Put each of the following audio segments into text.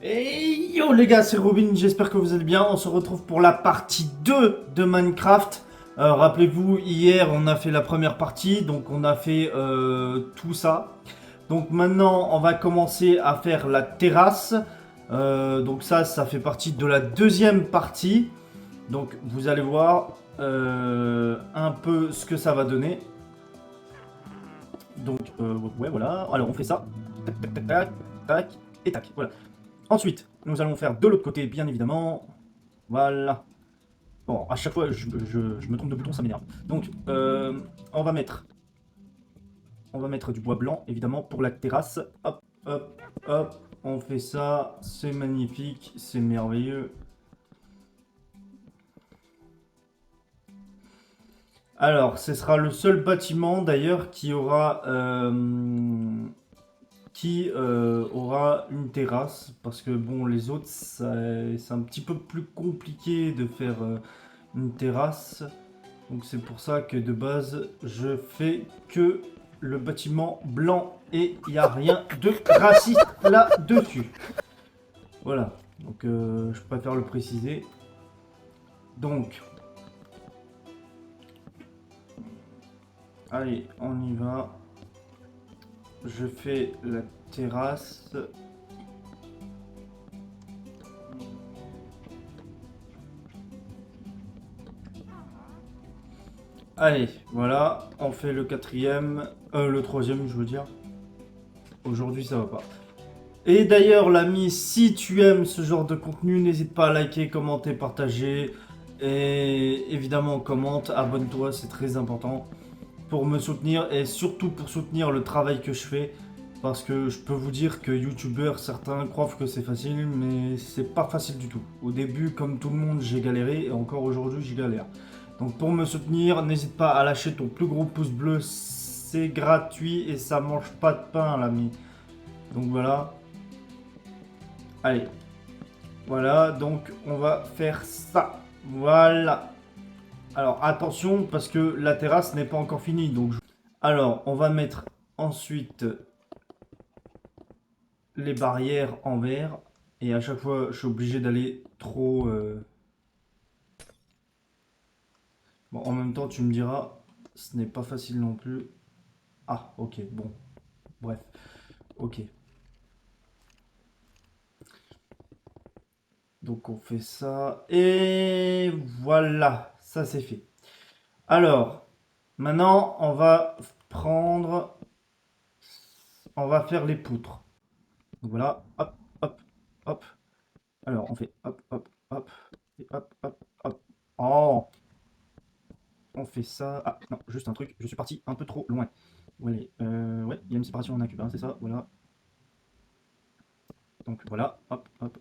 Et yo les gars, c'est Robin, j'espère que vous allez bien. On se retrouve pour la partie 2 de Minecraft. Rappelez-vous, hier on a fait la première partie, donc on a fait tout ça. Donc maintenant on va commencer à faire la terrasse. Donc ça fait partie de la deuxième partie. Donc vous allez voir un peu ce que ça va donner. Donc ouais voilà, alors on fait ça. Tac tac tac tac tac et tac, voilà. Ensuite, nous allons faire de l'autre côté, bien évidemment. Voilà. Bon, à chaque fois, je me trompe de bouton, ça m'énerve. Donc, on va mettre, du bois blanc, évidemment, pour la terrasse. Hop, hop, hop. On fait ça. C'est magnifique, c'est merveilleux. Alors, ce sera le seul bâtiment, d'ailleurs, qui aura une terrasse, parce que bon, les autres, c'est un petit peu plus compliqué de faire une terrasse. Donc c'est pour ça que de base, je fais que le bâtiment blanc et il n'y a rien de raciste là-dessus. Voilà, donc je préfère le préciser. Donc, allez, on y va. Je fais la terrasse. Allez, voilà, on fait le quatrième, le troisième, je veux dire. Aujourd'hui, ça va pas. Et d'ailleurs, l'ami, si tu aimes ce genre de contenu, n'hésite pas à liker, commenter, partager. Et évidemment, commente, abonne-toi, c'est très important pour me soutenir et surtout pour soutenir le travail que je fais. Parce que je peux vous dire que youtubeurs, certains croient que c'est facile, mais c'est pas facile du tout. Au début, comme tout le monde, j'ai galéré et encore aujourd'hui, j'y galère. Donc pour me soutenir, n'hésite pas à lâcher ton plus gros pouce bleu, c'est gratuit et ça mange pas de pain, l'ami. Donc voilà. Allez, voilà, donc on va faire ça. Voilà. Alors attention parce que la terrasse n'est pas encore finie. Alors on va mettre ensuite les barrières en verre. Et à chaque fois je suis obligé d'aller trop... Bon, en même temps tu me diras, ce n'est pas facile non plus. Ah ok, bon, bref, ok. Donc on fait ça. Et voilà, ça c'est fait. Alors, maintenant on va prendre... On va faire les poutres. Donc voilà, hop, hop, hop. Alors on fait hop, hop, hop, et hop, hop, hop. Oh, on fait ça. Ah non, juste un truc, je suis parti un peu trop loin. Voilà, ouais, il y a une séparation en un cube, hein, c'est ça, voilà. Donc voilà, hop, hop.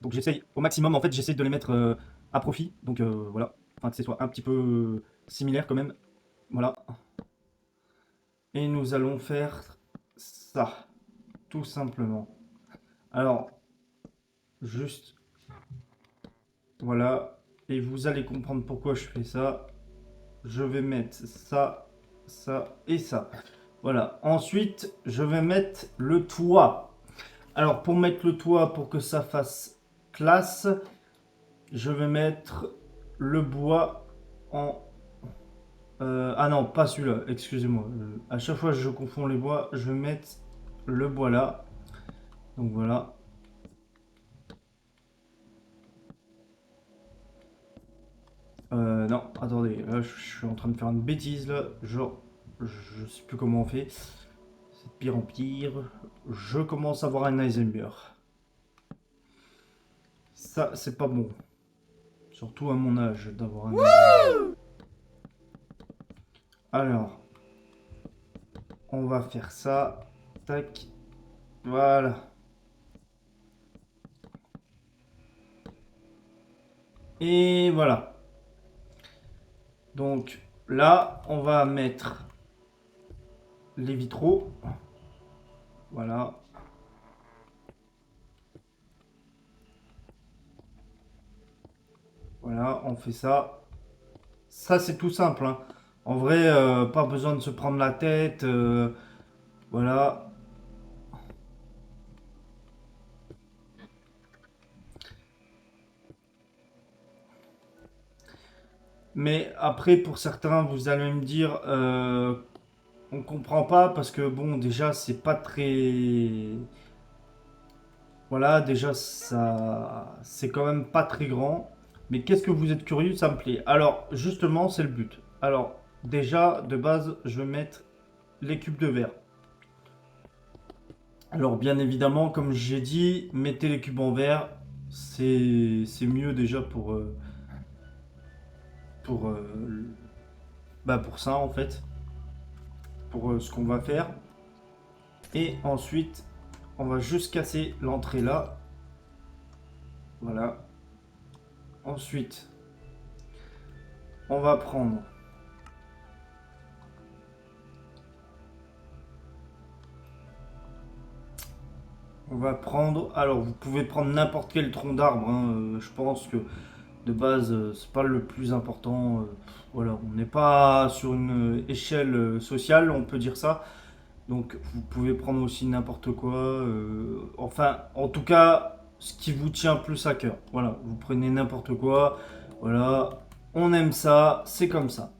Donc j'essaye au maximum, en fait, j'essaye de les mettre à profit. Donc voilà, enfin que ce soit un petit peu similaire quand même. Voilà. Et nous allons faire ça, tout simplement. Alors, juste, voilà. Et vous allez comprendre pourquoi je fais ça. Je vais mettre ça, ça et ça. Voilà. Ensuite, je vais mettre le toit. Alors, pour mettre le toit, pour que ça fasse classe, je vais mettre le bois en... ah non, pas celui-là, excusez-moi. À chaque fois, je confonds les bois. Je vais mettre le bois là. Donc voilà. Non, attendez, là, je suis en train de faire une bêtise là. Genre, je sais plus comment on fait. C'est de pire en pire. Je commence à avoir un Heisenberg. Ça, c'est pas bon. Surtout à mon âge d'avoir un Heisenberg. Alors, on va faire ça. Tac. Voilà. Et voilà. Donc là, on va mettre les vitraux. Voilà. Voilà, on fait ça. Ça, c'est tout simple, hein. En vrai, pas besoin de se prendre la tête. Voilà. Mais après, pour certains, vous allez me dire, on comprend pas parce que bon, déjà, c'est pas très. Voilà, déjà, ça, c'est quand même pas très grand. Mais qu'est-ce que vous êtes curieux, ça me plaît. Alors, justement, c'est le but. Alors, déjà, de base, je vais mettre les cubes de verre. Alors, bien évidemment, comme j'ai dit, mettez les cubes en verre. C'est mieux déjà pour, pour ça, en fait. Pour ce qu'on va faire. Et ensuite, on va juste casser l'entrée là. Voilà. Ensuite, on va prendre alors vous pouvez prendre n'importe quel tronc d'arbre, hein, je pense que de base c'est pas le plus important. Voilà, on n'est pas sur une échelle sociale, on peut dire ça. Donc vous pouvez prendre aussi n'importe quoi. Enfin, en tout cas, ce qui vous tient plus à cœur. Voilà, vous prenez n'importe quoi. Voilà, on aime ça, c'est comme ça.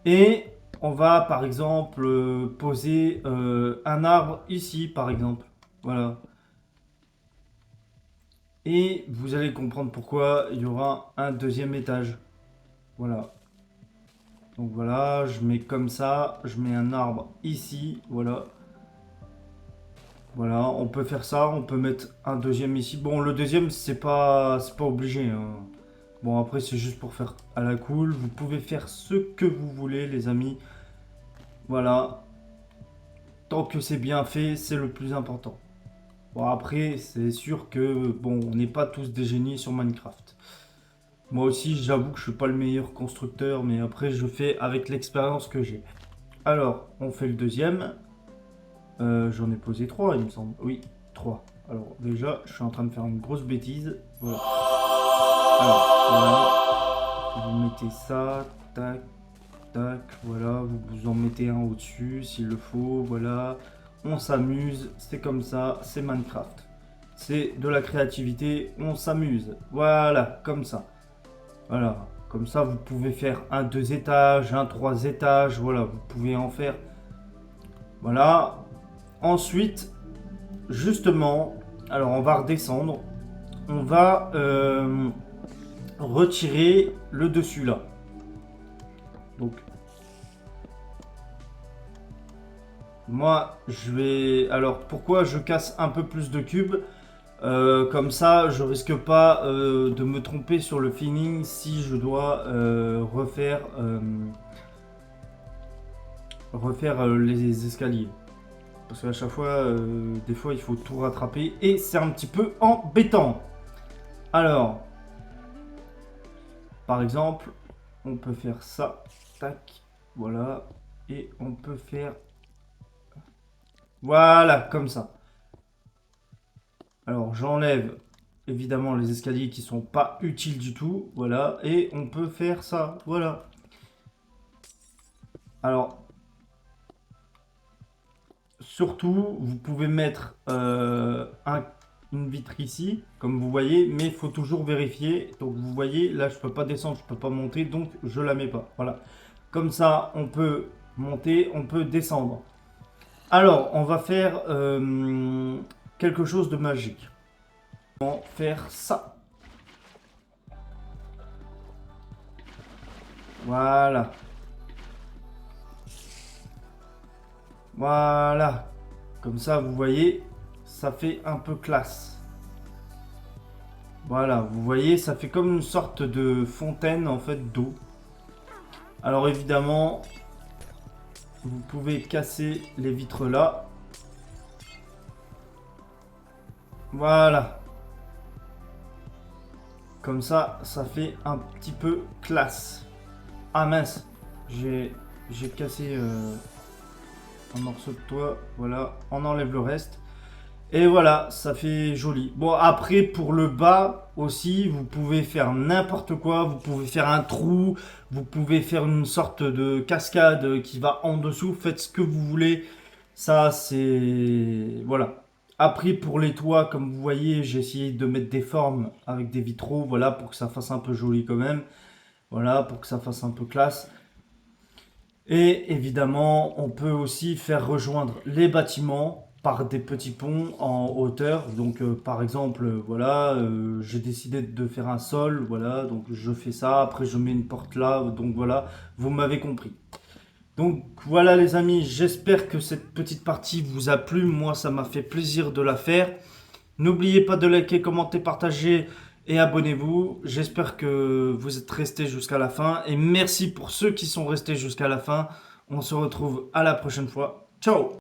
Et on va par exemple poser un arbre ici, par exemple. Voilà. Et vous allez comprendre pourquoi il y aura un deuxième étage. Voilà. Donc voilà, je mets comme ça, je mets un arbre ici, voilà. Voilà, on peut faire ça, on peut mettre un deuxième ici. Bon, le deuxième, c'est pas obligé, hein. Bon, après, c'est juste pour faire à la cool. Vous pouvez faire ce que vous voulez, les amis. Voilà. Tant que c'est bien fait, c'est le plus important. Bon, après, c'est sûr que, bon, on n'est pas tous des génies sur Minecraft. Moi aussi, j'avoue que je suis pas le meilleur constructeur, mais après, je fais avec l'expérience que j'ai. Alors, on fait le deuxième. J'en ai posé trois, il me semble. Oui, trois. Alors, déjà, je suis en train de faire une grosse bêtise. Voilà. Alors, voilà. Vous mettez ça, tac, tac, voilà. Vous vous en mettez un au-dessus s'il le faut, voilà. On s'amuse, c'est comme ça, c'est Minecraft. C'est de la créativité, on s'amuse. Voilà, comme ça. Voilà, comme ça vous pouvez faire un 2 étages, un 3 étages, voilà, vous pouvez en faire. Voilà. Ensuite, justement, alors on va redescendre. On va retirer le dessus là. Donc, moi, je vais... Alors, pourquoi je casse un peu plus de cubes? Comme ça, je risque pas de me tromper sur le feeling si je dois refaire les escaliers. Parce qu'à chaque fois, des fois, il faut tout rattraper et c'est un petit peu embêtant. Alors, par exemple, on peut faire ça, tac, voilà, et on peut faire, voilà, comme ça. Alors, j'enlève évidemment les escaliers qui sont pas utiles du tout, voilà, et on peut faire ça, voilà. Alors, surtout, vous pouvez mettre une vitre ici, comme vous voyez, mais il faut toujours vérifier. Donc, vous voyez, là, je peux pas descendre, je peux pas monter, donc je la mets pas. Voilà. Comme ça, on peut monter, on peut descendre. Alors, on va faire quelque chose de magique. On va faire ça. Voilà. Voilà. Comme ça, vous voyez, ça fait un peu classe. Voilà, vous voyez, ça fait comme une sorte de fontaine en fait d'eau. Alors évidemment, vous pouvez casser les vitres là. Voilà. Comme ça fait un petit peu classe. Ah mince, j'ai cassé un morceau de toit. Voilà, on enlève le reste. Et voilà, ça fait joli. Bon, après, pour le bas aussi, vous pouvez faire n'importe quoi. Vous pouvez faire un trou. Vous pouvez faire une sorte de cascade qui va en dessous. Faites ce que vous voulez. Ça, c'est... Voilà. Après, pour les toits, comme vous voyez, j'ai essayé de mettre des formes avec des vitraux. Voilà, pour que ça fasse un peu joli quand même. Voilà, pour que ça fasse un peu classe. Et évidemment, on peut aussi faire rejoindre les bâtiments par des petits ponts en hauteur. Donc, par exemple, voilà, j'ai décidé de faire un sol, voilà, donc je fais ça. Après, je mets une porte là, donc voilà, vous m'avez compris. Donc voilà les amis, j'espère que cette petite partie vous a plu. Moi, ça m'a fait plaisir de la faire. N'oubliez pas de liker, commenter, partager et abonnez-vous. J'espère que vous êtes restés jusqu'à la fin. Et merci pour ceux qui sont restés jusqu'à la fin. On se retrouve à la prochaine fois. Ciao!